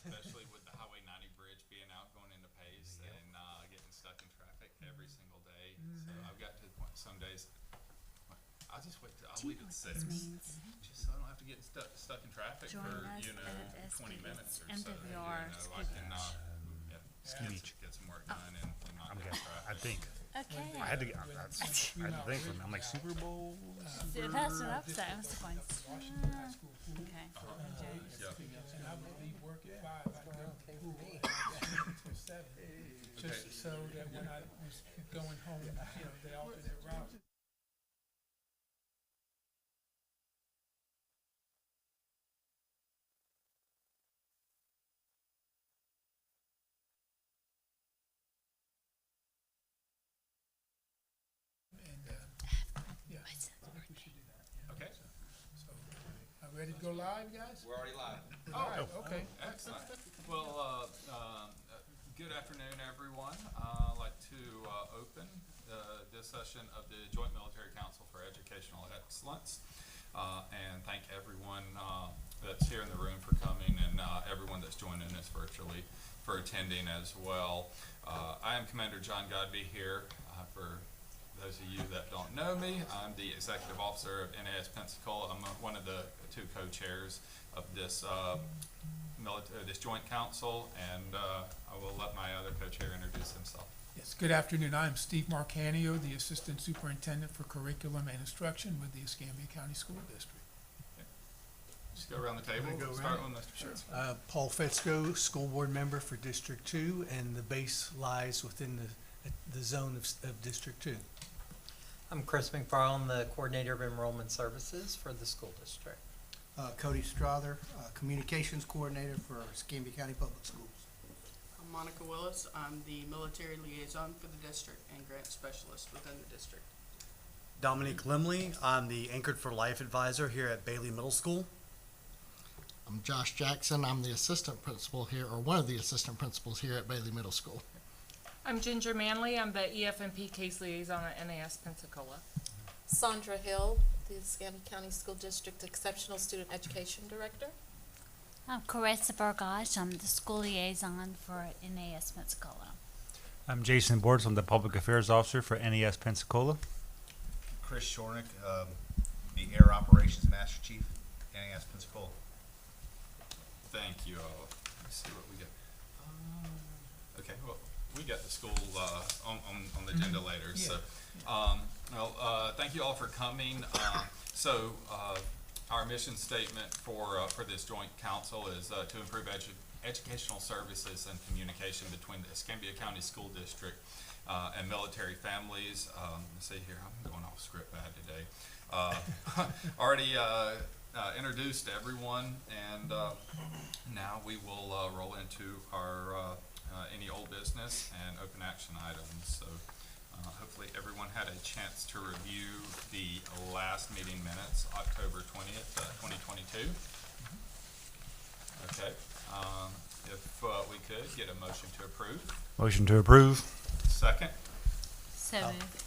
especially with the Highway 90 bridge being out going into Pace and getting stuck in traffic every single day. So I've got to the point some days I'll just wait. I'll leave at 6, just so I don't have to get stuck in traffic Join for us at 20 minutes or end so. of your I can get some work done and not get in traffic. I think. Okay. I had to get. I had to think. I'm like Super Bowl. That's what I'm saying. I was going, okay. And I would leave work at 5, I'd go to the pool until 7, just so that when I was going home, the alternate route. And, yeah, I think we should do that. Okay. So, ready to go live, guys? We're already live. Live, okay. Excellent. Well, good afternoon, everyone. I'd like to open this session of the Joint Military Council for Educational Excellence, and thank everyone that's here in the room for coming, and everyone that's joining us virtually for attending as well. I am Commander John Godby here. For those of you that don't know me, I'm the Executive Officer of NAS Pensacola. I'm one of the 2 co-chairs of this this joint council, and I will let my other co-chair introduce himself. Yes, good afternoon. I'm Steve Marcanio, the Assistant Superintendent for Curriculum and Instruction with the Escambia County School District. Okay. Just go around the table. Go Start around. with Mr. Fitz. Paul Fetzko, School Board Member for District 2, and the base lies within the zone of District 2. I'm Chris McFarland, the Coordinator of Enrollment Services for the school district. Cody Strother, Communications Coordinator for Escambia County Public Schools. I'm Monica Willis. I'm the military liaison for the district and grant specialist within the district. Dominique Limley, I'm the Anchored for Life advisor here at Bailey Middle School. I'm Josh Jackson. I'm the assistant principal here, or one of the assistant principals here at Bailey Middle School. I'm Ginger Manley. I'm the EFMP case liaison at NAS Pensacola. Sandra Hill, the Escambia County School District Exceptional Student Education Director. I'm Carissa Burgage. I'm the school liaison for NAS Pensacola. I'm Jason Bortz. I'm the Public Affairs Officer for NES Pensacola. Chris Shornick, the Air Operations Master Chief, NAS Pensacola. Thank you all. Let's see what we get. Okay, well, we got the school on the agenda later. Yeah. So, thank you all for coming. Our mission statement for this joint council is to improve educational services and communication between the Escambia County School District and military families. Let's see here, I'm going off script bad today. Already introduced everyone, and now we will roll into our any old business and open action items. So hopefully everyone had a chance to review the last meeting minutes, October 20th, 2022. Okay, if we could get a motion to approve. Motion to approve. Second. So moved.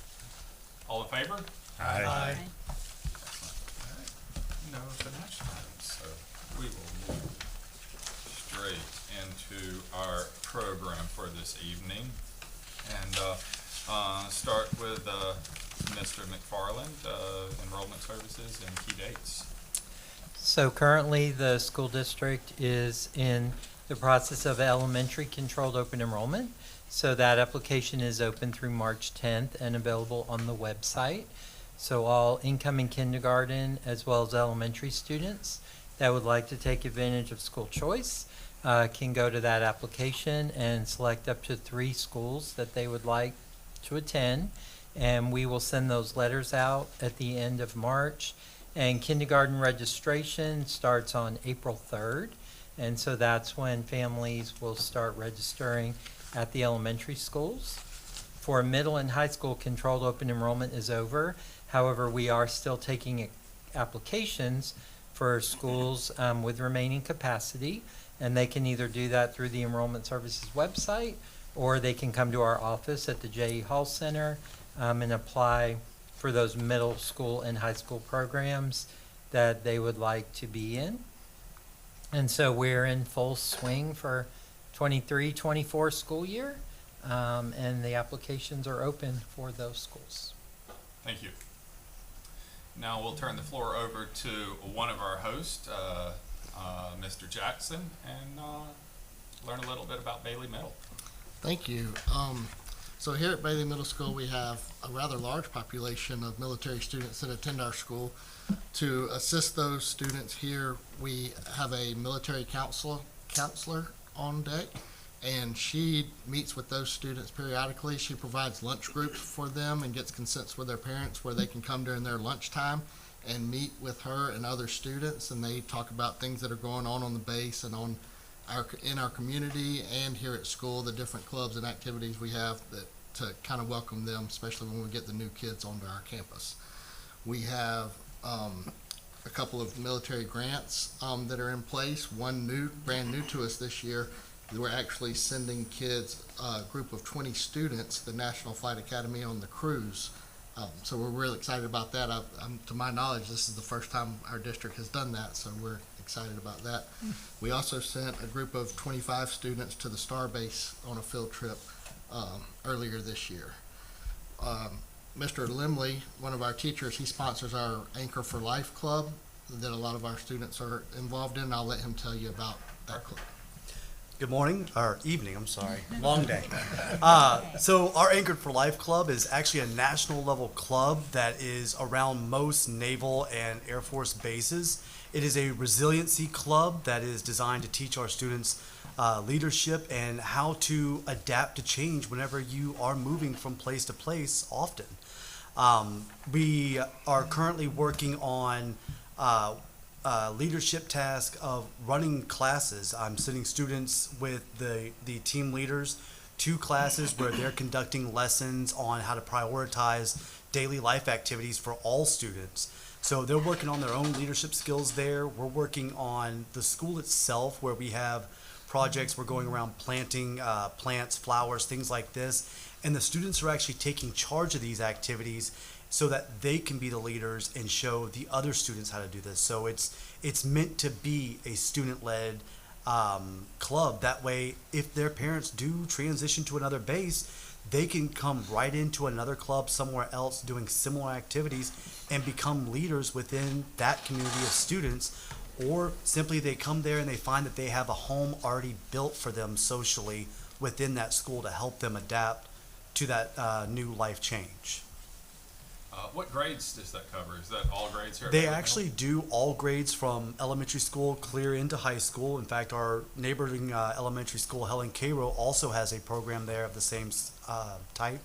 All in favor? Aye. Excellent. All right. No open action items, so we will move straight into our program for this evening, and start with Mr. McFarland, Enrollment Services and key dates. So currently the school district is in the process of elementary controlled open enrollment. So that application is open through March 10th and available on the website. So all incoming kindergarten as well as elementary students that would like to take advantage of school choice can go to that application and select up to 3 schools that they would like to attend. And we will send those letters out at the end of March. And kindergarten registration starts on April 3rd. And so that's when families will start registering at the elementary schools. For middle and high school, controlled open enrollment is over. However, we are still taking applications for schools with remaining capacity, and they can either do that through the Enrollment Services website, or they can come to our office at the J.E. Hall Center and apply for those middle school and high school programs that they would like to be in. And so we're in full swing for 23-24 school year, and the applications are open for those schools. Thank you. Now we'll turn the floor over to one of our hosts, Mr. Jackson, and learn a little bit about Bailey Middle. Thank you. So here at Bailey Middle School, we have a rather large population of military students that attend our school. To assist those students here, we have a military counselor on deck, and she meets with those students periodically. She provides lunch groups for them and gets consents with their parents where they can come during their lunchtime and meet with her and other students, and they talk about things that are going on the base and in our community and here at school, the different clubs and activities we have to kind of welcome them, especially when we get the new kids onto our campus. We have a couple of military grants that are in place. One brand new to us this year. We're actually sending kids, a group of 20 students, the National Flight Academy on the cruise. So we're really excited about that. To my knowledge, this is the first time our district has done that, so we're excited about that. We also sent a group of 25 students to the Star Base on a field trip earlier this year. Mr. Limley, one of our teachers, he sponsors our Anchor for Life Club that a lot of our students are involved in. I'll let him tell you about that club. Good morning, or evening, I'm sorry, long day. So our Anchored for Life Club is actually a national level club that is around most naval and Air Force bases. It is a resiliency club that is designed to teach our students leadership and how to adapt to change whenever you are moving from place to place often. We are currently working on leadership task of running classes. I'm sending students with the team leaders to classes where they're conducting lessons on how to prioritize daily life activities for all students. So they're working on their own leadership skills there. We're working on the school itself where we have projects. We're going around planting plants, flowers, things like this. And the students are actually taking charge of these activities so that they can be the leaders and show the other students how to do this. So it's meant to be a student-led club. That way, if their parents do transition to another base, they can come right into another club somewhere else doing similar activities and become leaders within that community of students. Or simply they come there and they find that they have a home already built for them socially within that school to help them adapt to that new life change. What grades does that cover? Is that all grades here? at They Bailey actually do all grades from elementary school clear into high school. In fact, our neighboring elementary school, Helen Cairo, also has a program there of the same type.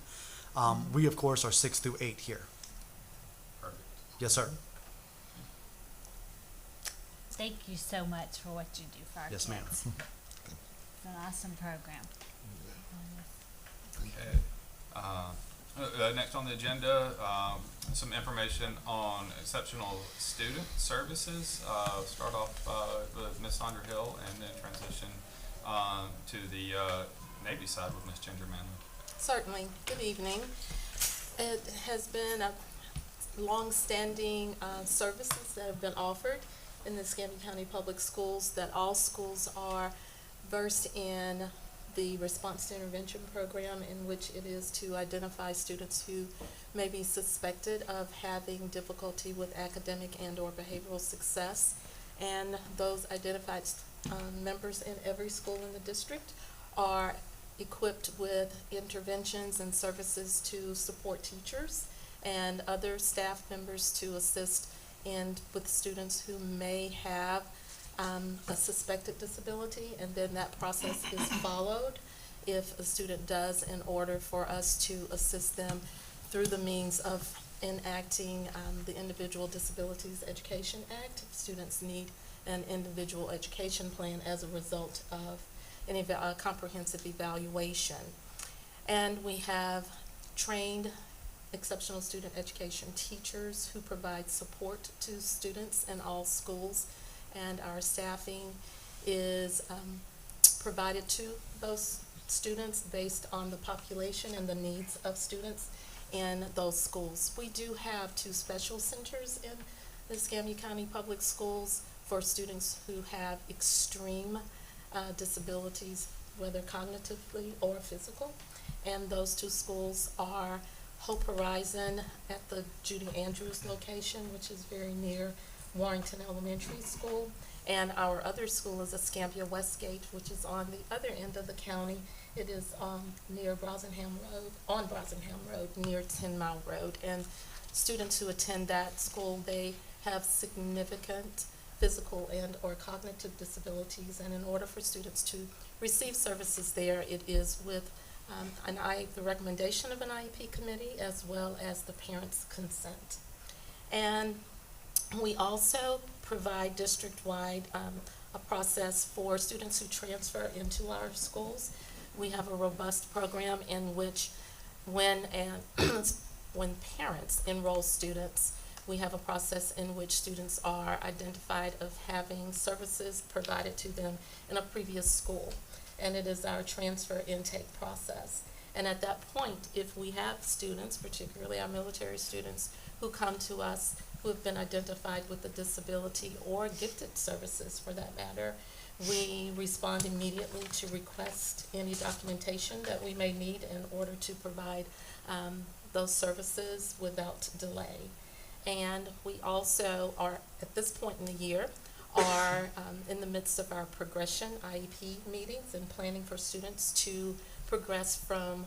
We, of course, are 6 through 8 here. Middle? Perfect. Yes, sir. Thank you so much for what you do for our Yes, kids. ma'am. It's an awesome program. Okay. Next on the agenda, some information on exceptional student services. Start off with Ms. Sandra Hill and then transition to the Navy side with Ms. Ginger Manley. Certainly. Good evening. It has been a long-standing services that have been offered in the Escambia County Public Schools, that all schools are versed in the response to intervention program, in which it is to identify students who may be suspected of having difficulty with academic and or behavioral success. And those identified members in every school in the district are equipped with interventions and services to support teachers and other staff members to assist with students who may have a suspected disability, and then that process is followed if a student does, in order for us to assist them through the means of enacting the Individual Disabilities Education Act. If students need an individual education plan as a result of a comprehensive evaluation. And we have trained exceptional student education teachers who provide support to students in all schools, and our staffing is provided to those students based on the population and the needs of students in those schools. We do have 2 special centers in the Escambia County Public Schools for students who have extreme disabilities, whether cognitively or physical. And those two schools are Hope Horizon at the Judy Andrews location, which is very near Warrington Elementary School. And our other school is Escambia Westgate, which is on the other end of the county. It is near Brosenham Road, on Brosenham Road, near 10 Mile Road. And students who attend that school, they have significant physical and or cognitive disabilities. And in order for students to receive services there, it is with the recommendation of an IEP committee as well as the parents' consent. And we also provide district-wide a process for students who transfer into our schools. We have a robust program in which when parents enroll students, we have a process in which students are identified of having services provided to them in a previous school. And it is our transfer intake process. And at that point, if we have students, particularly our military students, who come to us who have been identified with a disability or gifted services for that matter, we respond immediately to request any documentation that we may need in order to provide those services without delay. And we also are, at this point in the year, are in the midst of our progression IEP meetings and planning for students to progress from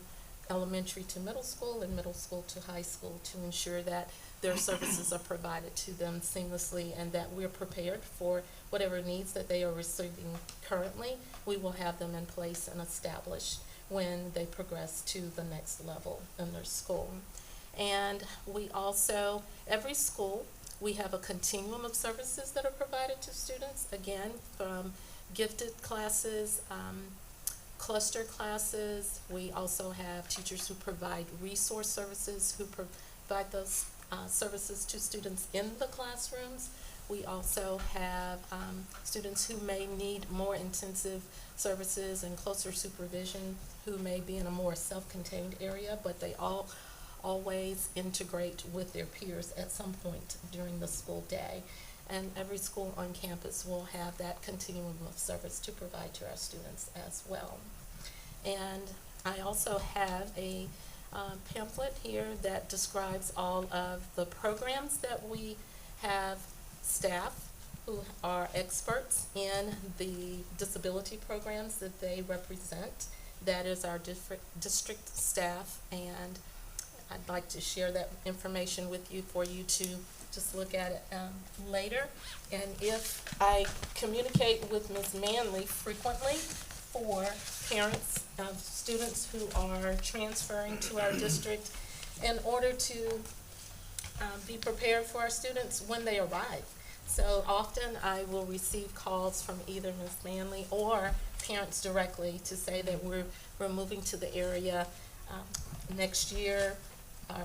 elementary to middle school and middle school to high school to ensure that their services are provided to them seamlessly and that we're prepared for whatever needs that they are receiving currently. We will have them in place and established when they progress to the next level in their school. And we also, every school, we have a continuum of services that are provided to students, again, from gifted classes, cluster classes. We also have teachers who provide resource services, who provide those services to students in the classrooms. We also have students who may need more intensive services and closer supervision, who may be in a more self-contained area, but they always integrate with their peers at some point during the school day. And every school on campus will have that continuum of service to provide to our students as well. And I also have a pamphlet here that describes all of the programs that we have staff who are experts in the disability programs that they represent. That is our district staff, and I'd like to share that information with you for you to just look at it later. And if I communicate with Ms. Manley frequently for parents of students who are transferring to our district in order to be prepared for our students when they arrive. So often I will receive calls from either Ms. Manley or parents directly to say that we're moving to the area next year.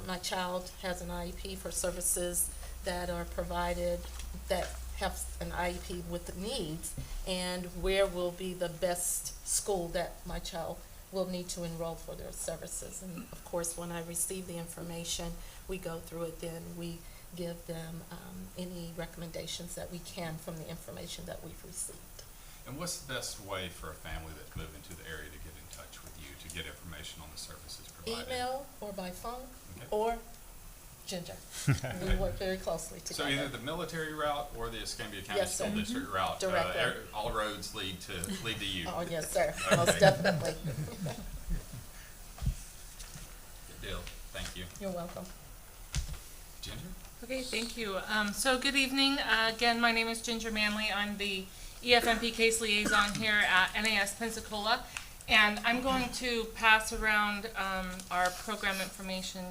My child has an IEP for services that are provided that have an IEP with the needs, and where will be the best school that my child will need to enroll for their services. And of course, when I receive the information, we go through it, then we give them any recommendations that we can from the information that we've received. And what's the best way for a family that's moving to the area to get in touch with you to get information on the services provided? Email or by phone, Okay. or Ginger. We work very closely together. So either the military route or the Escambia County Yes, sir. School District route, Directly. all roads lead to you. Oh, yes, sir, Okay. most definitely. Good deal. Thank you. You're welcome. Ginger? Okay, thank you. So good evening. Again, my name is Ginger Manley. I'm the EFMP case liaison here at NAS Pensacola. And I'm going to pass around our program information.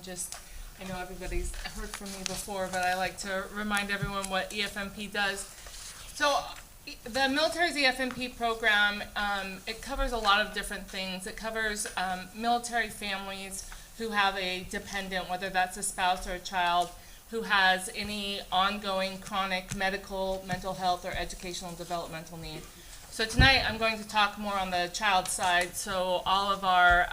I know everybody's heard from me before, but I like to remind everyone what EFMP does. So the military's EFMP program, it covers a lot of different things. It covers military families who have a dependent, whether that's a spouse or a child, who has any ongoing chronic medical, mental health, or educational and developmental need. So tonight I'm going to talk more on the child side, so all of our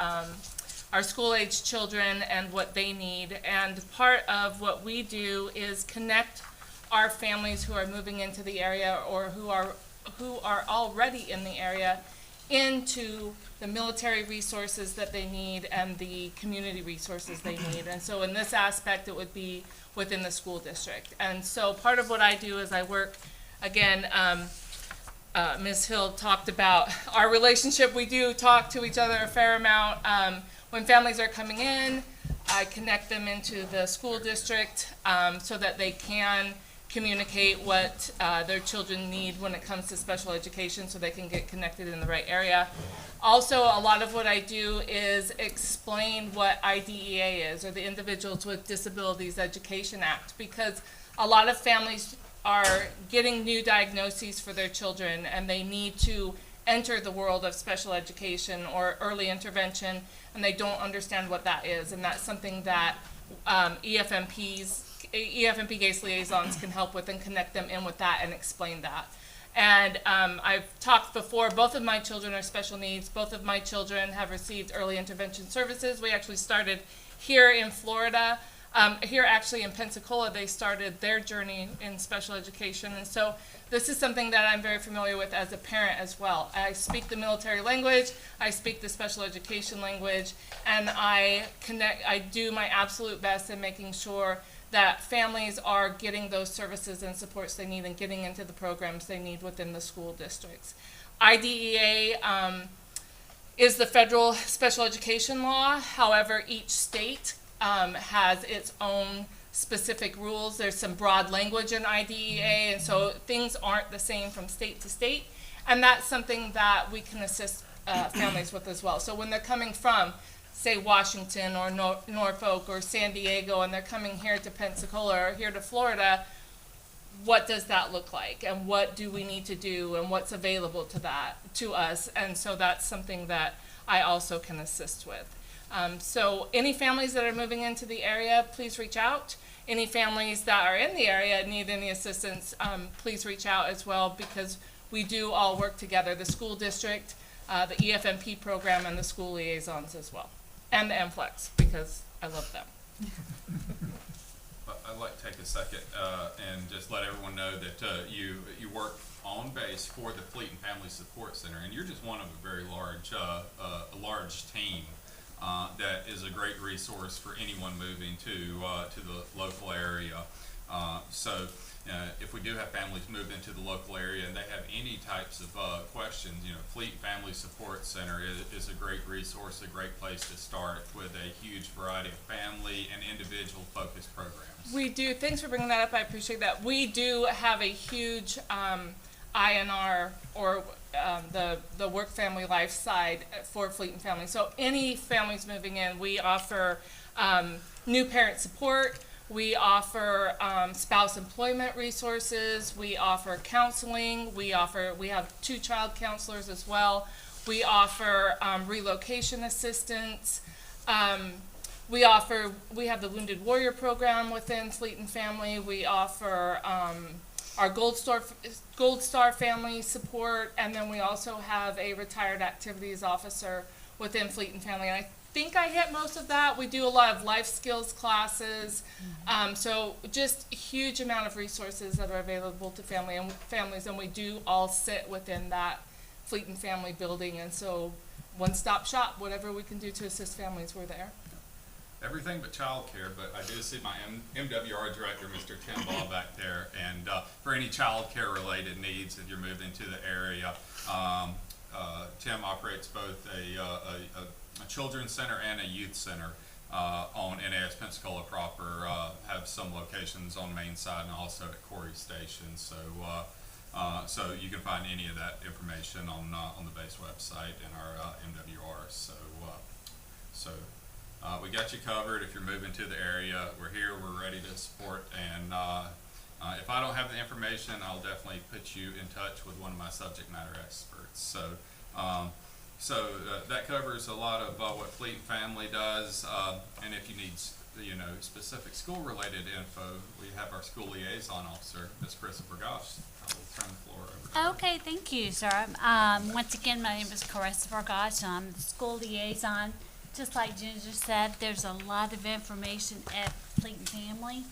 school-age children and what they need. And part of what we do is connect our families who are moving into the area or who are already in the area into the military resources that they need and the community resources they need. And so in this aspect, it would be within the school district. And so part of what I do is I work, again, Ms. Hill talked about our relationship. We do talk to each other a fair amount. When families are coming in, I connect them into the school district so that they can communicate what their children need when it comes to special education so they can get connected in the right area. Also, a lot of what I do is explain what IDEA is, or the Individuals with Disabilities Education Act, because a lot of families are getting new diagnoses for their children and they need to enter the world of special education or early intervention, and they don't understand what that is. And that's something that EFMP case liaisons can help with and connect them in with that and explain that. And I've talked before, both of my children are special needs. Both of my children have received early intervention services. We actually started here in Florida. Here actually in Pensacola, they started their journey in special education. And so this is something that I'm very familiar with as a parent as well. I speak the military language, I speak the special education language, and I do my absolute best in making sure that families are getting those services and supports they need and getting into the programs they need within the school districts. IDEA is the federal special education law. However, each state has its own specific rules. There's some broad language in IDEA, and so things aren't the same from state to state, and that's something that we can assist families with as well. So when they're coming from, say, Washington or Norfolk or San Diego, and they're coming here to Pensacola or here to Florida, what does that look like, and what do we need to do, and what's available to us? And so that's something that I also can assist with. So any families that are moving into the area, please reach out. Any families that are in the area and need any assistance, please reach out as well, because we do all work together, the school district, the EFMP program, and the school liaisons as well, and the MFLEX, because I love them. I'd like to take a second and just let everyone know that you work on base for the Fleet and Family Support Center, and you're just one of a very large team that is a great resource for anyone moving to the local area. So if we do have families move into the local area and they have any types of questions, Fleet and Family Support Center is a great resource, a great place to start with a huge variety of family and individual focused programs. We do. Thanks for bringing that up. I appreciate that. We do have a huge INR, or the work family life side for Fleet and Family. So any families moving in, we offer new parent support. We offer spouse employment resources. We offer counseling. We have 2 child counselors as well. We offer relocation assistance. We have the Wounded Warrior program within Fleet and Family. We offer our Gold Star family support, and then we also have a retired activities officer within Fleet and Family. And I think I hit most of that. We do a lot of life skills classes, so just a huge amount of resources that are available to families, and we do all sit within that Fleet and Family building. And so one-stop shop, whatever we can do to assist families, we're there. Everything but childcare, but I do see my MWR director, Mr. Tim Ball, back there, and for any childcare related needs if you're moving to the area, Tim operates both a children's center and a youth center on NAS Pensacola proper, have some locations on Main Side and also at Corey Station. So so you can find any of that information on the base website and our MWR. So we got you covered. If you're moving to the area, we're here, we're ready to support, and if I don't have the information, I'll definitely put you in touch with one of my subject matter experts. So that covers a lot of what Fleet and Family does, and if you need specific school related info, we have our school liaison officer, Ms. Carissa Burgosh. I will turn the floor over to her. Okay, thank you, sir. Once again, my name is Carissa Burgosh. I'm the school liaison. Just like Ginger said, there's a lot of information at Fleet and Family.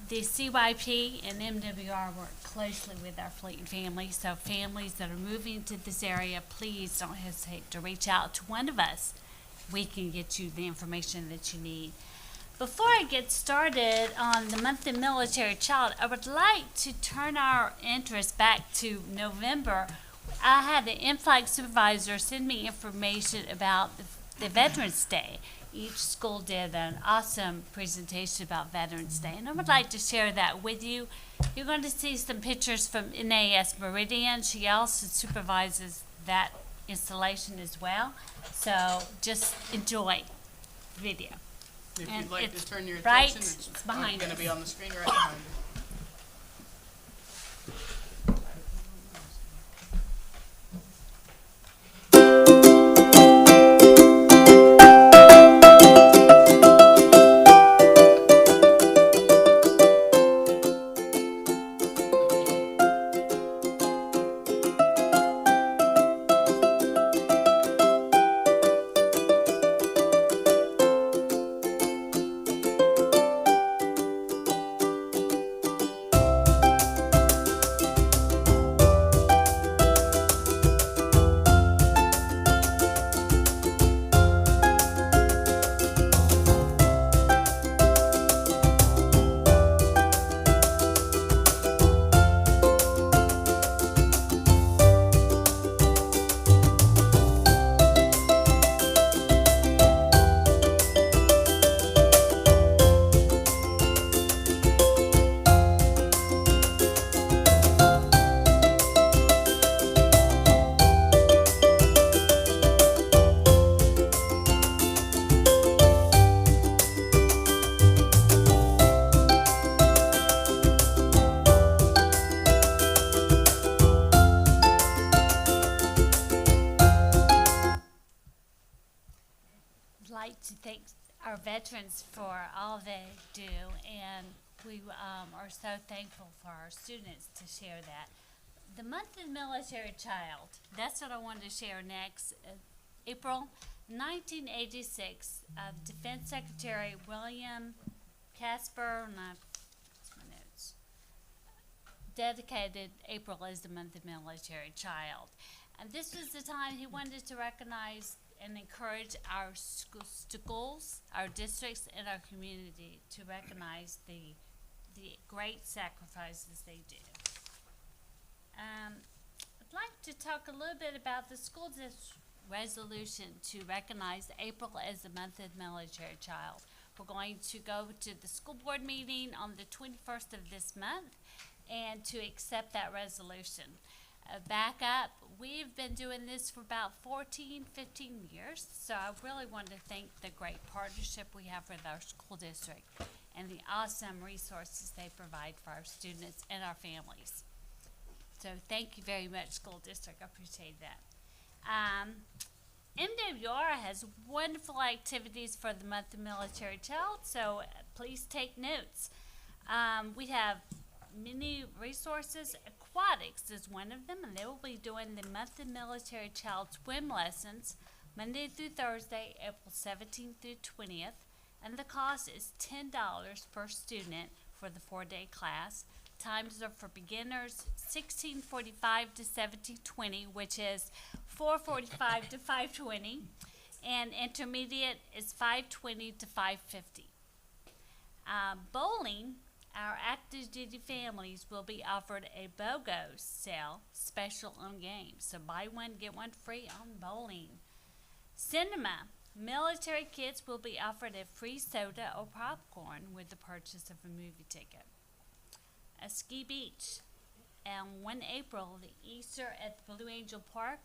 The CYP and MWR work closely with our fleet family, so families that are moving to this area, please don't hesitate to reach out to one of us. We can get you the information that you need. Before I get started on the monthly military child, I would like to turn our interest back to November. I had the in-flight supervisor send me information about the Veterans Day. Each school did an awesome presentation about Veterans Day, and I would like to share that with you. You're going to see some pictures from NAS Meridian. She also supervises that installation as well, so just enjoy the video. If And you'd like it's to turn your right attention, it's behind gonna us. be on the screen right behind you. I'd like to thank our veterans for all they do, and we are so thankful for our students to share that. The month of military child, that's what I wanted to share next. April 1986, Defense Secretary William Casper, and what's my notes, dedicated April as the month of military child. And this was the time he wanted to recognize and encourage our schools, our districts, and our community to recognize the great sacrifices they do. I'd like to talk a little bit about the school district resolution to recognize April as the month of military child. We're going to go to the school board meeting on the 21st of this month and to accept that resolution. Back up, we've been doing this for about 14, 15 years, so I really want to thank the great partnership we have with our school district and the awesome resources they provide for our students and our families. So thank you very much, school district, I appreciate that. MWR has wonderful activities for the month of military child, so please take notes. We have many resources. Aquatics is one of them, and they will be doing the month of military child swim lessons Monday through Thursday, April 17th through 20th, and the cost is $10 per student for the 4-day class. Times are for beginners 16:45 to 17:20, which is 4:45 to 5:20, and intermediate is 5:20 to 5:50. Bowling, our active duty families will be offered a BOGO sale special on games, so buy one get one free on bowling. Cinema, military kids will be offered a free soda or popcorn with the purchase of a movie ticket. A ski beach, and 1 April, the Easter at the Blue Angel Park.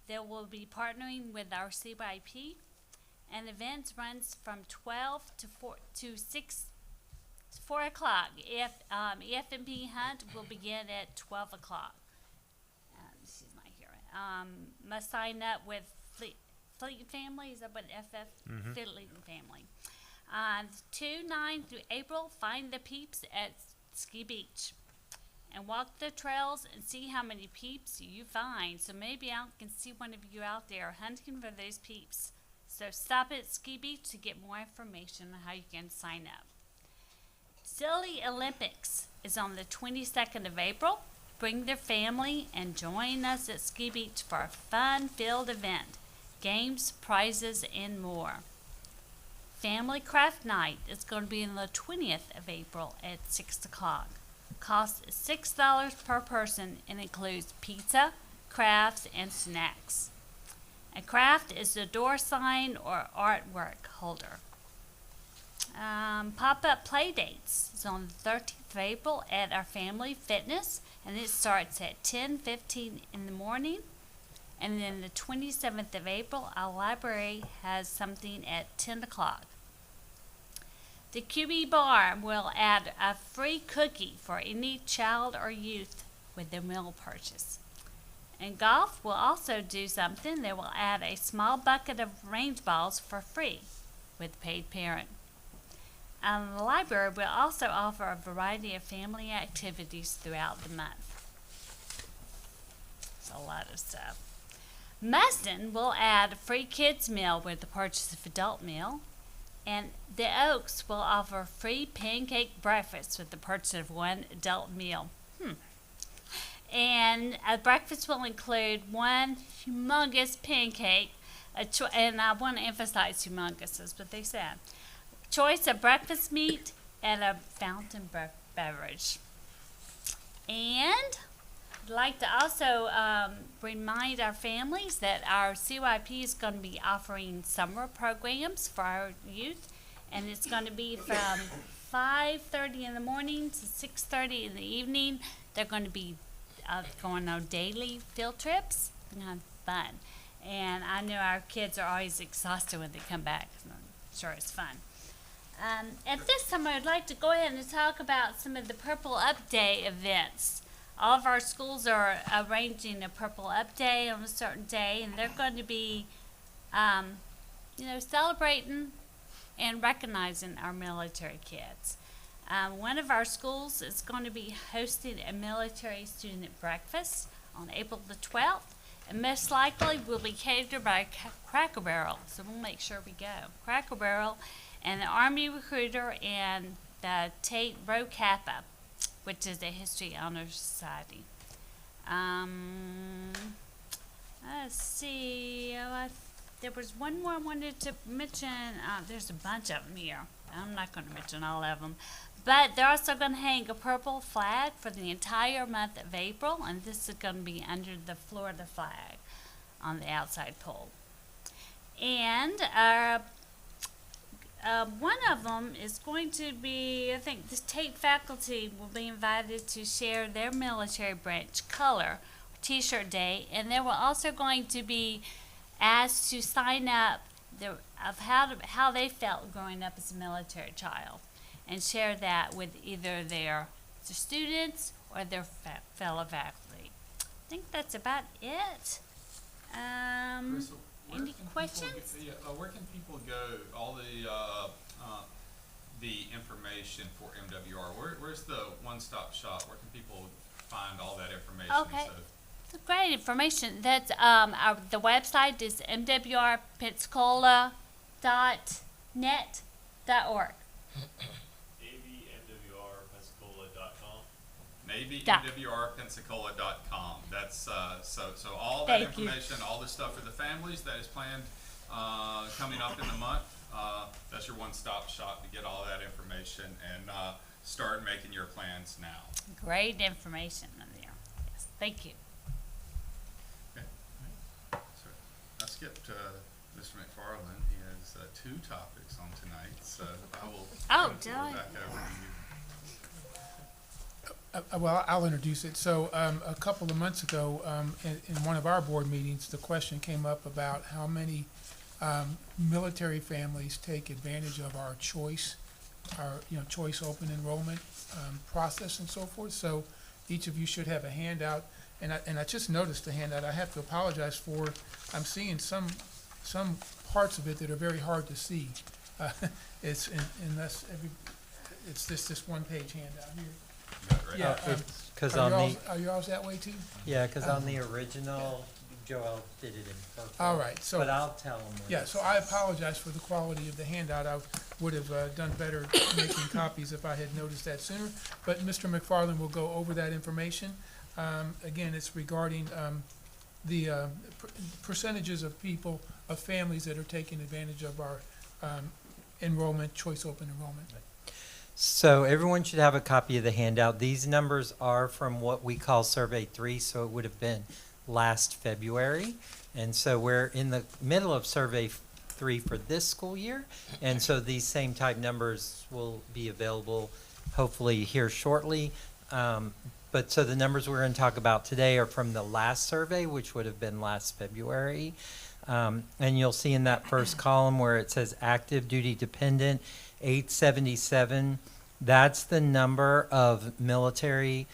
They will be partnering with our CYP, and events runs from 12 to 4 o'clock. EF&P hunt will begin at 12 o'clock. She's not here. Must sign up with Fleet Family. Is that what FF? Fleet Family. 2/9 through April, find the peeps at Ski Beach and walk the trails and see how many peeps you find. So maybe I can see one of you out there hunting for those peeps. So stop at Ski Beach to get more information on how you can sign up. Silly Olympics is on the 22nd of April. Bring their family and join us at Ski Beach for a fun-filled event. Games, prizes, and more. Family Craft Night is going to be on the 20th of April at 6 o'clock. Cost is $6 per person and includes pizza, crafts, and snacks. A craft is a door sign or artwork holder. Pop-up play dates is on the 13th of April at our Family Fitness, and it starts at 10:15 in the morning. And then the 27th of April, our library has something at 10 o'clock. The QB Bar will add a free cookie for any child or youth with their meal purchase. And golf will also do something. They will add a small bucket of range balls for free with paid parent. The library will also offer a variety of family activities throughout the month. It's a lot of stuff. Mustin will add a free kids meal with the purchase of adult meal. And the Oaks will offer free pancake breakfast with the purchase of one adult meal. And a breakfast will include one humongous pancake, and I want to emphasize humongous, is what they said. Choice of breakfast meat and a fountain beverage. And I'd like to also remind our families that our CYP is going to be offering summer programs for our youth, and it's going to be from 5:30 in the morning to 6:30 in the evening. They're going to be going on daily field trips. They're going to have fun. And I know our kids are always exhausted when they come back. So I'm sure it's fun. At this time, I would like to go ahead and talk about some of the Purple Up Day events. All of our schools are arranging a Purple Up Day on a certain day, and they're going to be, celebrating and recognizing our military kids. One of our schools is going to be hosting a military student breakfast on April the 12th, and most likely will be catered by Cracker Barrel, so we'll make sure we go. Cracker Barrel and the Army Recruiter and the Tate Rho Kappa, which is a History Honors Society. Let's see. There was one more I wanted to mention. There's a bunch of them here. I'm not going to mention all of them. But they're also going to hang a purple flag for the entire month of April, and this is going to be under the Florida flag on the outside pole. And one of them is going to be, I think the Tate faculty will be invited to share their military branch color, T-shirt day, and they were also going to be asked to sign up of how they felt growing up as a military child, and share that with either their students or their fellow faculty. I think that's about it. Crystal, Any questions? Where can people go? All the information for MWR. Where's the one-stop shop? Where can people find all that information? Okay. It's great information. That's the website is mwrpensacola.net.org. NavyMWRpensacola.com. That's so all that information, all the stuff for the families that is planned coming up in the month. That's your one-stop shop to get all that information and start making your plans now. Great information in there. Yes, thank you. Okay. So I skipped Mr. McFarland. He has 2 topics on tonight, so I will turn the floor back over to you. Well, I'll introduce it. So a couple of months ago, in one of our board meetings, the question came up about how many military families take advantage of our choice open enrollment process and so forth. So each of you should have a handout, and I just noticed the handout. I have to apologize for. I'm seeing some parts of it that are very hard to see. It's just this one-page handout here. Because are yours that way too? Yeah, because on the original Joel did it in purple. All right, so. But I'll tell him. what Yeah, it so I says. apologize for the quality of the handout. I would have done better making copies if I had noticed that sooner. But Mr. McFarland will go over that information. Again, it's regarding the percentages of people, of families that are taking advantage of our enrollment, choice open enrollment. So everyone should have a copy of the handout. These numbers are from what we call Survey 3, so it would have been last February. And so we're in the middle of Survey 3 for this school year. And so these same type numbers will be available hopefully here shortly. But so the numbers we're going to talk about today are from the last survey, which would have been last February. And you'll see in that first column where it says active duty dependent, 877, that's the number of military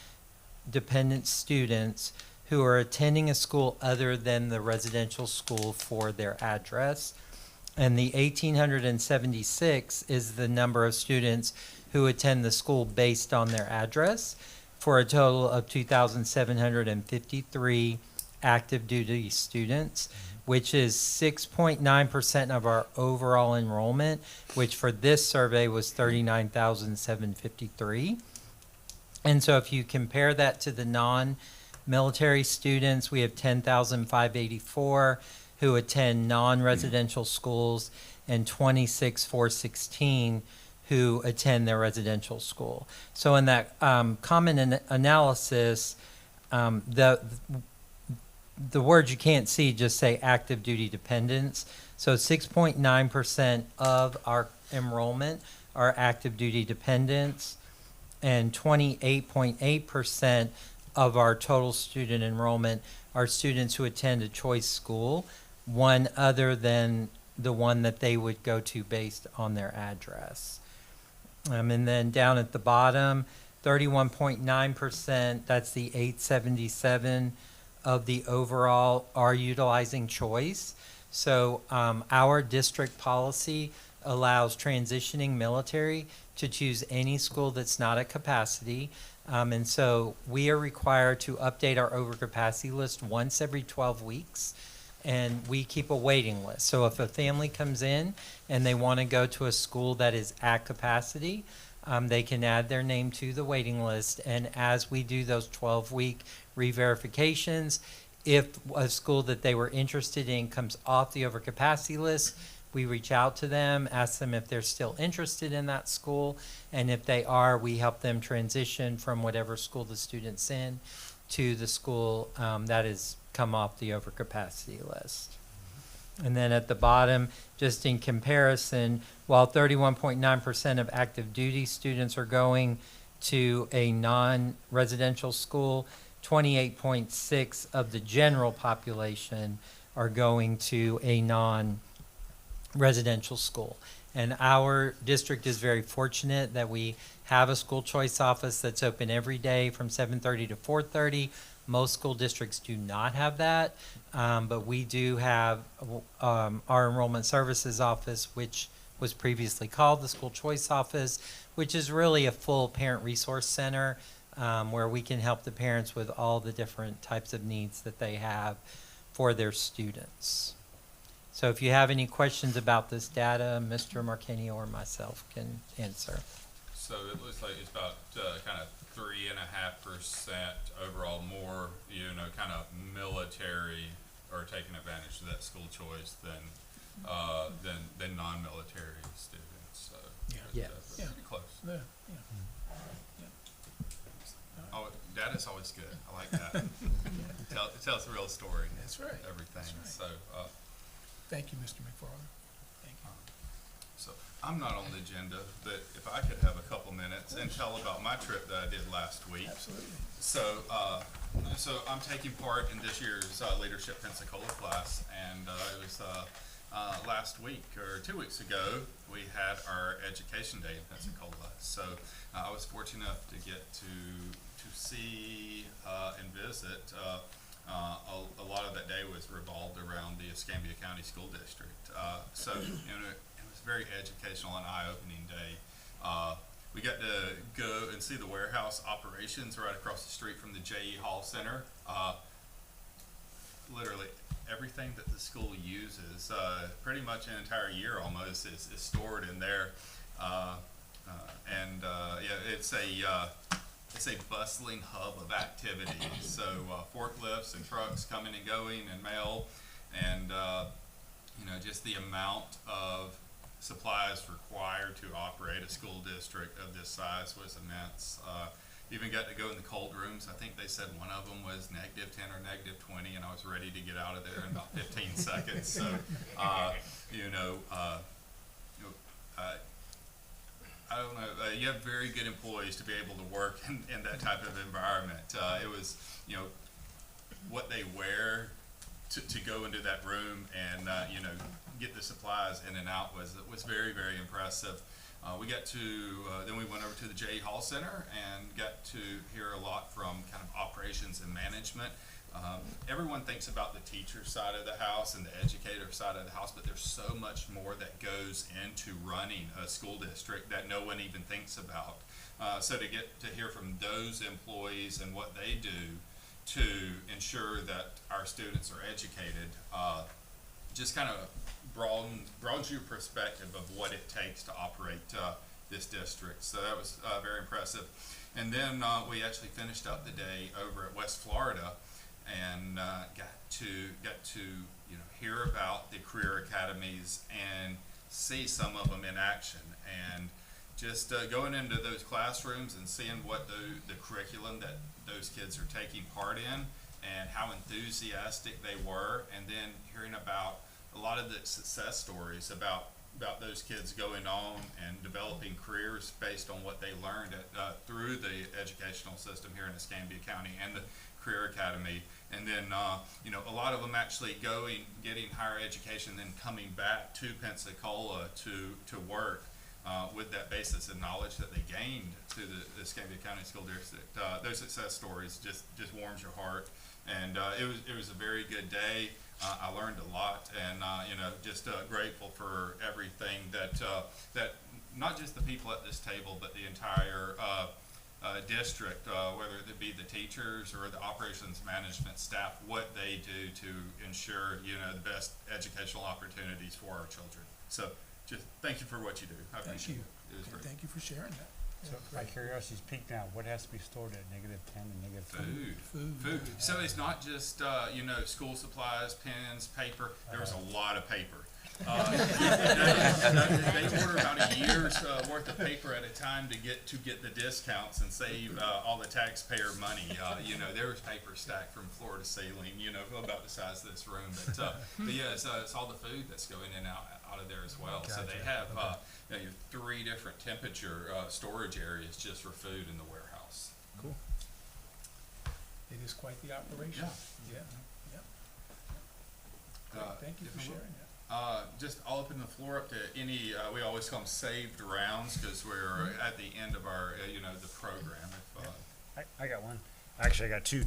dependent students who are attending a school other than the residential school for their address. And the 1,876 is the number of students who attend the school based on their address, for a total of 2,753 active duty students, which is 6.9% of our overall enrollment, which for this survey was 39,753. And so if you compare that to the non-military students, we have 10,584 who attend non-residential schools and 26,416 who attend their residential school. So in that common analysis, the words you can't see just say active duty dependents. So 6.9% of our enrollment are active duty dependents, and 28.8% of our total student enrollment are students who attend a choice school, one other than the one that they would go to based on their address. And then down at the bottom, 31.9%, that's the 877 of the overall are utilizing choice. So our district policy allows transitioning military to choose any school that's not at capacity. And so we are required to update our overcapacity list once every 12 weeks. And we keep a waiting list. So if a family comes in and they want to go to a school that is at capacity, they can add their name to the waiting list. And as we do those 12-week re-verifications, if a school that they were interested in comes off the overcapacity list, we reach out to them, ask them if they're still interested in that school. And if they are, we help them transition from whatever school the student's in to the school that is come off the overcapacity list. And then at the bottom, just in comparison, while 31.9% of active duty students are going to a non-residential school, 28.6% of the general population are going to a non-residential school. And our district is very fortunate that we have a school choice office that's open every day from 7:30 to 4:30. Most school districts do not have that, but we do have our enrollment services office, which was previously called the school choice office, which is really a full parent resource center where we can help the parents with all the different types of needs that they have for their students. So if you have any questions about this data, Mr. Marchini or myself can answer. So it looks like it's about kind of 3.5% overall more, kind of military or taking advantage of that school choice than non-military students. So Yeah. it's, Yeah. pretty close. Yeah. Oh, data's always good. I like that. It tells the real story. That's right. Everything. That's right. So. Thank you, Mr. McFarland. Thank you. So I'm not on the agenda, but if I could have a couple minutes and tell about my trip that I did last week. Absolutely. So, so I'm taking part in this year's Leadership Pensacola class, and it was last week or 2 weeks ago we had our Education Day in Pensacola. So I was fortunate enough to get to see and visit. A lot of that day was revolved around the Escambia County School District. So it was a very educational and eye-opening day. We got to go and see the warehouse operations right across the street from the J.E. Hall Center. Literally everything that the school uses, pretty much an entire year almost, is stored in there. Yeah, it's a bustling hub of activities. So forklifts and trucks coming and going, and mail, and just the amount of supplies required to operate a school district of this size was immense. Even got to go in the cold rooms. I think they said one of them was -10 or -20, and I was ready to get out of there in about 15 seconds. So, I don't know. You have very good employees to be able to work in that type of environment. It was, what they wear to go into that room and get the supplies in and out was very, very impressive. We got to then we went over to the J. Hall Center and got to hear a lot from kind of operations and management. Everyone thinks about the teacher side of the house and the educator side of the house, but there's so much more that goes into running a school district that no one even thinks about. So to get to hear from those employees and what they do to ensure that our students are educated, just kind of broadens your perspective of what it takes to operate this district. So that was very impressive. And then we actually finished up the day over at West Florida, and got to hear about the career academies and see some of them in action, and just going into those classrooms and seeing what the curriculum that those kids are taking part in and how enthusiastic they were, and then hearing about a lot of the success stories about those kids going on and developing careers based on what they learned through the educational system here in Escambia County and the Career Academy. And then, a lot of them actually getting higher education, then coming back to Pensacola to work with that basis of knowledge that they gained through the Escambia County School District. Those success stories just warms your heart. And it was a very good day. I learned a lot, and just grateful for everything that not just the people at this table, but the entire district, whether it be the teachers or the operations management staff, what they do to ensure the best educational opportunities for our children. So just thank you for what you do. I appreciate it. It was great. Thank you for sharing that. So my curiosity's peaked now. What has to be stored at -10 and -20? Food. So it's not just school supplies, pens, paper. There was a lot of paper. They order about a year's worth of paper at a time to get the discounts and save all the taxpayer money. There was paper stacked from floor to ceiling. About the size of this room. But yeah, it's all the food that's going in and out of there as well. Gotcha. So they have you have 3 different temperature storage areas just for food in the warehouse. Cool. It is quite the operation. Yeah. Thank you for sharing that. I'll open the floor up to any, we always call them saved rounds, because we're at the end of our, the program. I got one. Actually, I got 2.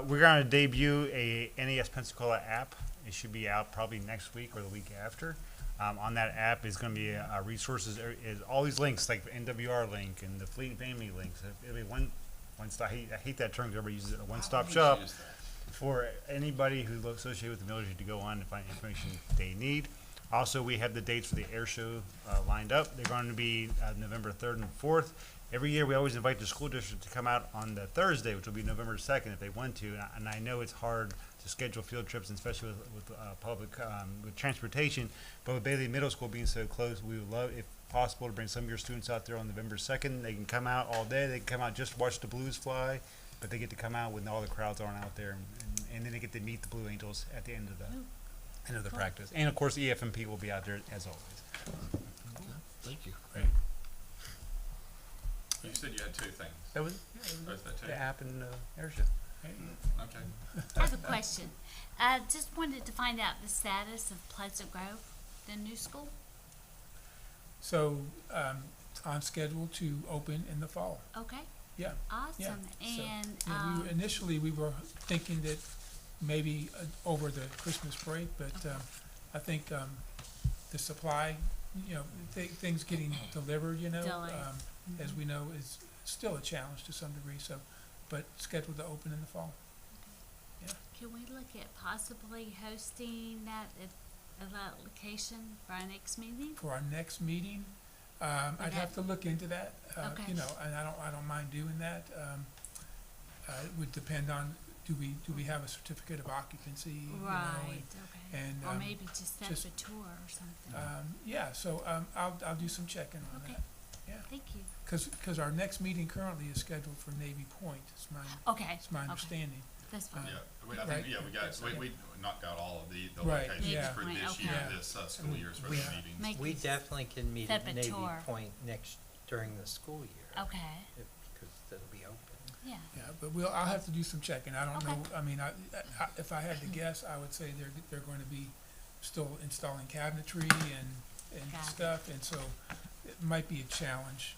We're going to debut a NAS Pensacola app. It should be out probably next week or the week after. On that app is going to be resources, is all these links, like the NWR link and the Fleet and Family links. It'll be one stop. I hate that term because everybody uses it. A one-stop shop for anybody who's associated with the military to go on and find information they need. Also, we have the dates for the air show lined up. They're going to be November 3rd and 4th. Every year, we always invite the school district to come out on the Thursday, which will be November 2nd, if they want to. And I know it's hard to schedule field trips, and especially with public with transportation. But with Bailey Middle School being so close, we would love, if possible, to bring some of your students out there on November 2nd. They can come out all day. They can come out just watch the Blues fly, but they get to come out when all the crowds aren't out there, and then they get to meet the Blue Angels at the end of the practice. And of course, EFMP will be out there as always. Thank you. Great. You said you had 2 things. That was Both that 2? the app and air show. Okay. I have a question. Just wanted to find out the status of Pleasant Grove, the new school. So, it's on schedule to open in the fall. Okay, Yeah. awesome. So, And, initially, we were thinking that maybe over the Christmas break, but I think the supply, things getting delivered, Delayed. as we know, is still a challenge to some degree. So, but scheduled to open in the fall. Can we look at possibly hosting that at that location for our next meeting? For our next meeting, I'd have to look into that, Okay. you know, and I don't mind doing that. It would depend on, do we have a certificate of occupancy? you know, Right, okay. and, Or maybe just set up just- a tour or something. Yeah, so, I'll do some checking on Okay. that. Yeah, Thank you. cause our next meeting currently is scheduled for Navy Point, it's Okay, my okay. understanding. That's fine. Yeah, I think, Right. yeah, we knocked out all of the Right, locations yeah. for Right, this okay. year, Yeah. this school year's for We- the meetings. Make We this- definitely can meet set at up a Navy tour. Point during the school year. Okay, Because that'll be open. yeah. Yeah, but I'll have to do some checking, I don't know, Okay. I mean, if I had to guess, I would say they're going to be still installing cabinetry and Got it. stuff, and so it might be a challenge.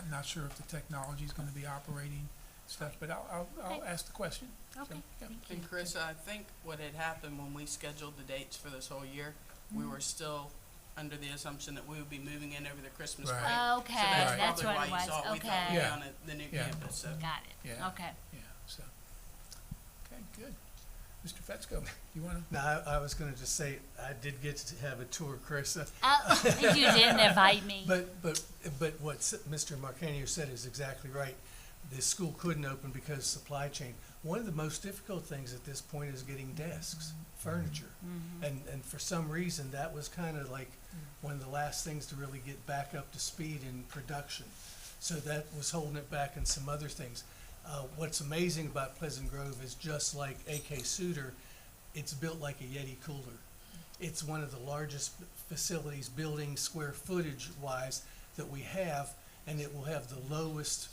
Not sure if the technology's gonna be operating stuff, but I'll Okay. ask the question. Okay, yeah. thank you. And Chris, I think what had happened when we scheduled the dates for this whole year, we were still under the assumption that we would be moving in over the Christmas break. Right. Okay, So that's Right. that's probably what it why was, you saw, we thought okay. we were Yeah. down at the new Yeah. campus, so. Got it, Yeah. okay. Yeah, so, okay, good. Mr. Fetzko, you wanna? No, I was gonna just say, I did get to have a tour, Chris. Oh, you didn't invite me. But what Mr. Marcanio said is exactly right. The school couldn't open because of supply chain. One of the most difficult things at this point is getting desks, furniture. And for some reason, that was kind of like one of the last things to really get back up to speed in production. So that was holding it back and some other things. What's amazing about Pleasant Grove is just like AK Suter, it's built like a Yeti cooler. It's one of the largest facilities, building square footage wise, that we have, and it will have the lowest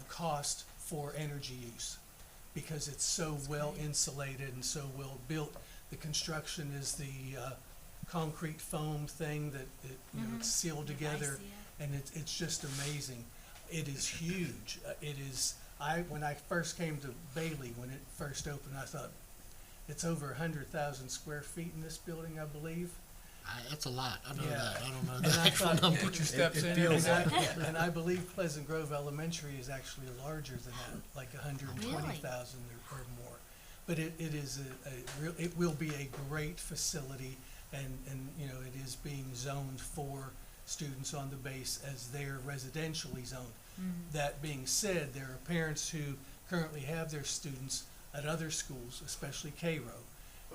cost for energy use because it's so well insulated and so well built. The construction is the concrete foam thing that it's sealed together, and it's just amazing. It is huge. It is. When I first came to Bailey, when it first opened, I thought it's over 100,000 square feet in this building, I believe. That's a lot. I know Yeah. that. I don't know And the I actual thought, number. Put your steps in. and I believe Pleasant Grove Elementary is actually larger than that, like 120,000 or more. But it is it will be a great facility, and you know, it is being zoned for students on the base as they're residentially zoned. That being said, there are parents who currently have their students at other schools, especially Cairo,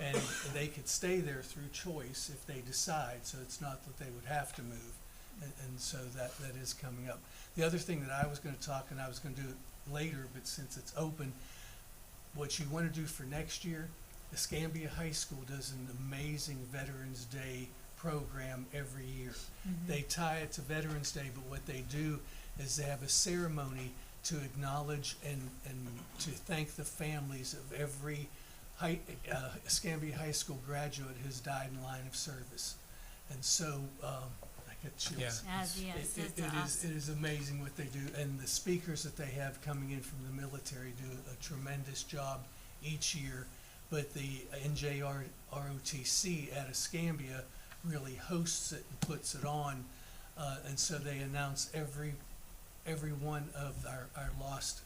and they could stay there through choice if they decide, so it's not that they would have to move. And so that is coming up. The other thing that I was gonna talk, and I was gonna do it later, but since it's open, what you wanna do for next year, Escambia High School does an amazing Veterans Day program every year. They tie it to Veterans Day, but what they do is they have a ceremony to acknowledge and to thank the families of every Escambia High School graduate who's died in line of service. And so, I get chills. Yeah. Yes, It that's awesome. is amazing what they do, and the speakers that they have coming in from the military do a tremendous job each year. But the NJROTC at Escambia really hosts it and puts it on, and so they announce every one of our lost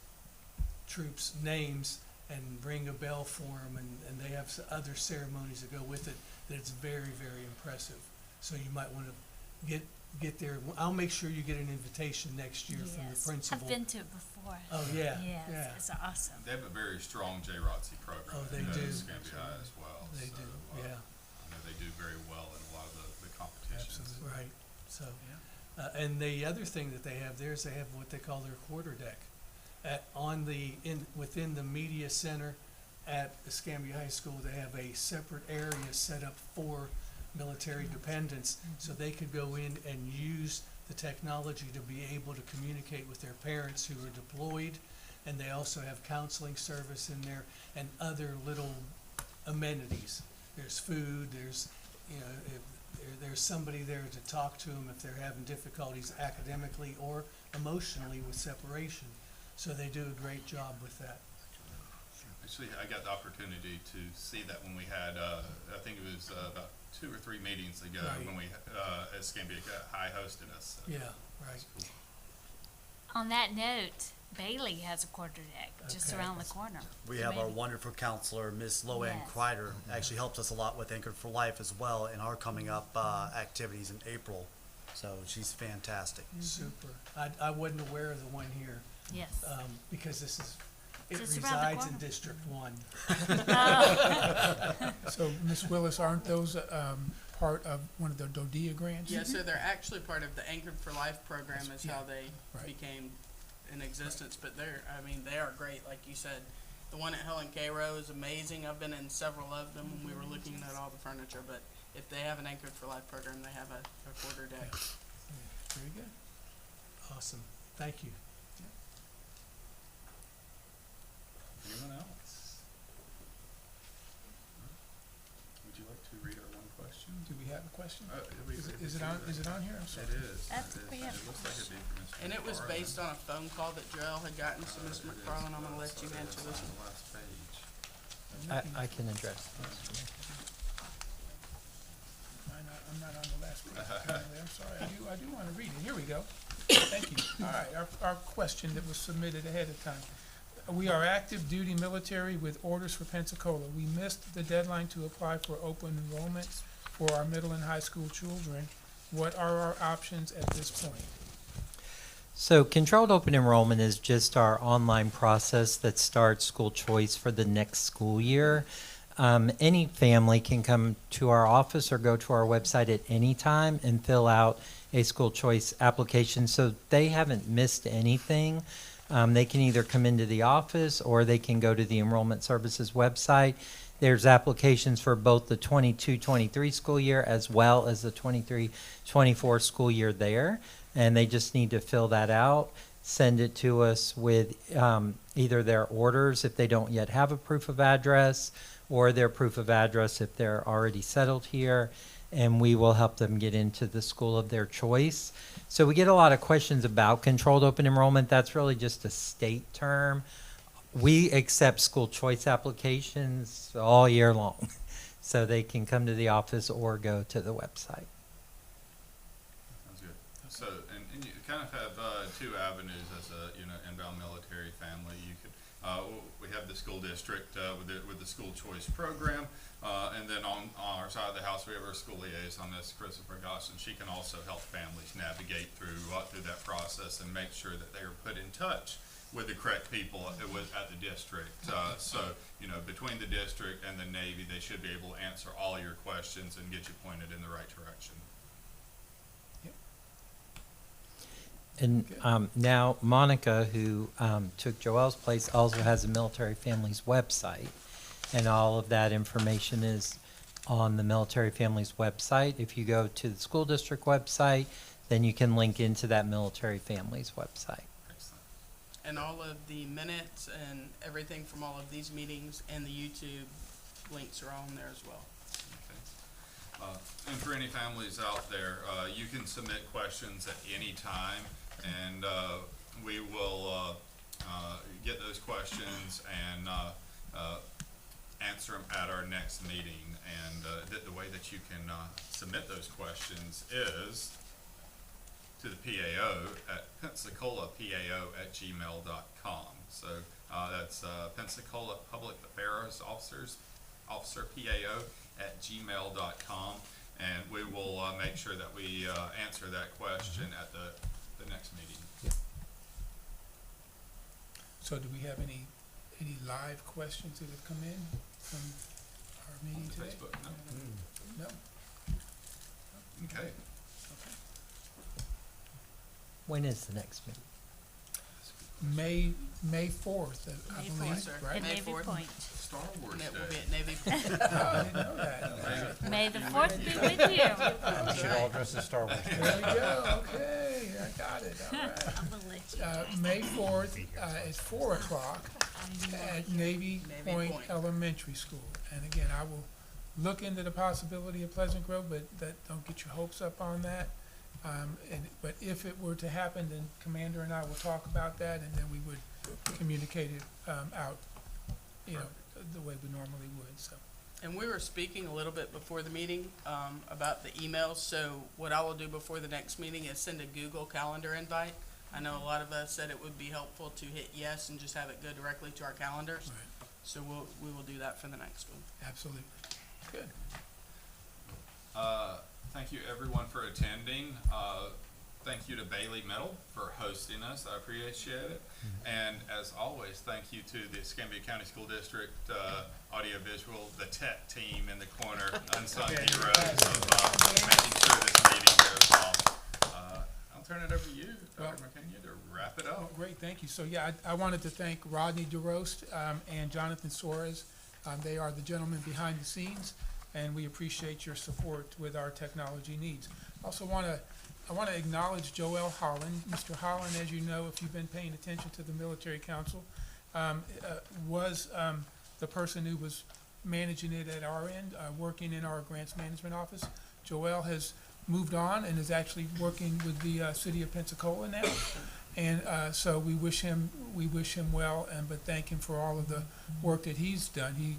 troops' names and ring a bell for them, and they have other ceremonies that go with it, that it's very, very impressive. So you might want to get there. I'll make sure you get an invitation next year from the Yes, principal. I've been to it before. Oh, yeah, Yes, yeah. it's awesome. They have a very strong JROTC program. Oh, they at do. Escambia High as well. They so, do, yeah. I know they do very well in a lot of the competitions. Absolutely. Right, so, and the other thing that they have there is they have what they call their quarter deck. Within the media center at Escambia High School, they have a separate area set up for military dependents, so they could go in and use the technology to be able to communicate with their parents who are deployed, and they also have counseling service in there and other little amenities. There's food, there's, there's somebody there to talk to them if they're having difficulties academically or emotionally with separation. So they do a great job with that. Actually, I got the opportunity to see that when we had, I think it was about 2 or 3 meetings ago Right. when we, Escambia High hosted us. So Yeah, right. On that note, Bailey has a quarter deck just Okay. around the corner. We So have our maybe- wonderful counselor, Miss Loanne Yes. Kreider, actually helps us a lot with Anchored for Life as well in our coming up activities in April. So she's fantastic. Super. I wasn't aware of the one here, Yes. because this is, it Just around the resides in corner. District One. So, Ms. Willis, aren't those, part of one of the DODEA grants? Yeah, so they're actually part of the Anchored for Life program is how they Right. became in existence, but they are great, like you said. The one at Helen Cairo is amazing. I've been in several of them when we were looking at all the furniture, but if they have an Anchored for Life program, they have a quarter deck. Very good. Awesome. Thank you. Anyone else? Would you like to read our one question? Do we have a question? We- Is it on here? I'm sorry. It is. That's- It is. we have It looks like it'd be for Mr. And it was McFarland. based on a phone call that Joelle had gotten, so Ms. It is. McFarland, I'm gonna let So you it answer is this on one. the last page. I can address this. I'm not on the last page, apparently. I'm sorry. I do want to read it. Here we go. Thank you. All right, our question that was submitted ahead of time. We are active duty military with orders for Pensacola. We missed the deadline to apply for open enrollment for our middle and high school children. What are our options at this point? So controlled open enrollment is just our online process that starts school choice for the next school year. Any family can come to our office or go to our website at any time and fill out a school choice application. So they haven't missed anything. They can either come into the office or they can go to the Enrollment Services website. There's applications for both the 22-23 school year as well as the 23-24 school year there. And they just need to fill that out, send it to us with either their orders if they don't yet have a proof of address, or their proof of address if they're already settled here, and we will help them get into the school of their choice. So we get a lot of questions about controlled open enrollment. That's really just a state term. We accept school choice applications all year long, so they can come to the office or go to the website. Sounds good. So, and you kind of have two avenues as a, inbound military family. You could, we have the school district with the school choice program, and then on our side of the house, we have our school liaison, Ms. Christopher Goss, and she can also help families navigate through that process and make sure that they are put in touch with the correct people at the district. So, between the district and the Navy, they should be able to answer all your questions and get you pointed in the right direction. And now Monica, who took Joelle's place, also has a military families website. And all of that information is on the military families website. If you go to the school district website, then you can link into that military families website. Excellent. And all of the minutes and everything from all of these meetings and the YouTube links are on there as well. Okay. And for any families out there, you can submit questions at any time, and we will get those questions and answer them at our next meeting. And the way that you can submit those questions is to the PAO at pensacolapao@gmail.com. So that's Pensacola Public Affairs Officer PAO @gmail.com, and we will make sure that we answer that question at the next meeting. So do we have any live questions that have come in from our meeting On today? Facebook, no. No? Okay. When is the next meeting? May 4th, I May believe, 4th, sir. right? At May Navy 4th. Point. Star Wars And it will Day. be at Navy Point. Oh, I didn't know that. May the 4th be with you. We should all dress as Star Wars. There we go, okay, I got it, all right. I'm gonna let you. May 4th, at 4 o'clock at Navy Point Point. Elementary School. And again, I will look into the possibility of Pleasant Grove, but don't get your hopes up on that. But if it were to happen, then Commander and I will talk about that, and then we would communicate it out, the way we normally would, so. And we were speaking a little bit before the meeting about the emails, so what I will do before the next meeting is send a Google Calendar invite I know a lot of us said it would be helpful to hit yes and just have it go directly to our calendars. Right. So we will do that for the next one. Absolutely. Good. Thank you everyone for attending. Thank you to Bailey Middle for hosting us. I appreciate it. And as always, thank you to the Escambia County School District audiovisual, the tech team in the corner, unsung heroes of making sure this meeting goes off. I'll turn it over to you, Dr. McKinney, to wrap it up. Great, thank you. So, yeah, I wanted to thank Rodney DeRost and Jonathan Suarez. They are the gentlemen behind the scenes, and we appreciate your support with our technology needs. Also I want to acknowledge Joel Holland. Mr. Holland, as you know, if you've been paying attention to the Military Council, was the person who was managing it at our end, working in our grants management office. Joel has moved on and is actually working with the city of Pensacola now. And so we wish him well, but thank him for all of the work that he's done. He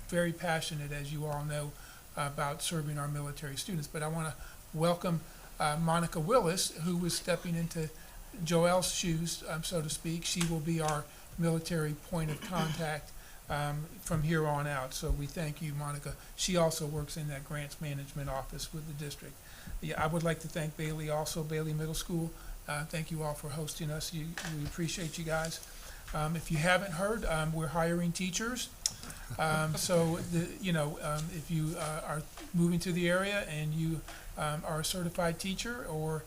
very passionate, as you all know, about serving our military students. But I want to welcome Monica Willis, who was stepping into Joel's shoes, so to speak. She will be our military point of contact from here on out. So we thank you, Monica. She also works in that grants management office with the district. Yeah, I would like to thank Bailey also, Bailey Middle School. Thank you all for hosting us. We appreciate you guys. If you haven't heard, we're hiring teachers. So, if you are moving to the area and you are a certified teacher, or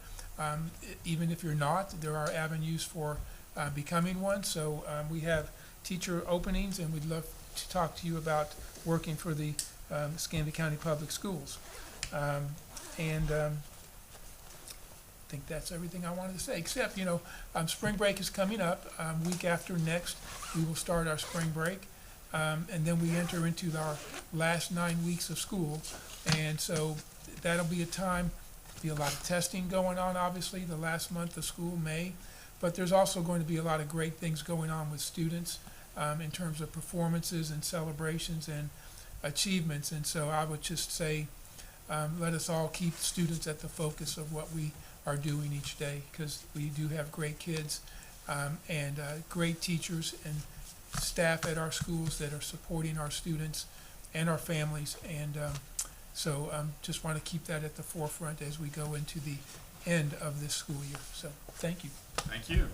even if you're not, there are avenues for becoming one. So we have teacher openings, and we'd love to talk to you about working for the Escambia County Public Schools. I think that's everything I wanted to say, except, spring break is coming up. Week after next, we will start our spring break. And then we enter into our last 9 weeks of school. And so that'll be a time, be a lot of testing going on, obviously, the last month of school, May. But there's also going to be a lot of great things going on with students in terms of performances and celebrations and achievements. And so I would just say, let us all keep students at the focus of what we are doing each day, because we do have great kids and great teachers and staff at our schools that are supporting our students and our families. And so just want to keep that at the forefront as we go into the end of this school year. So thank you. Thank you.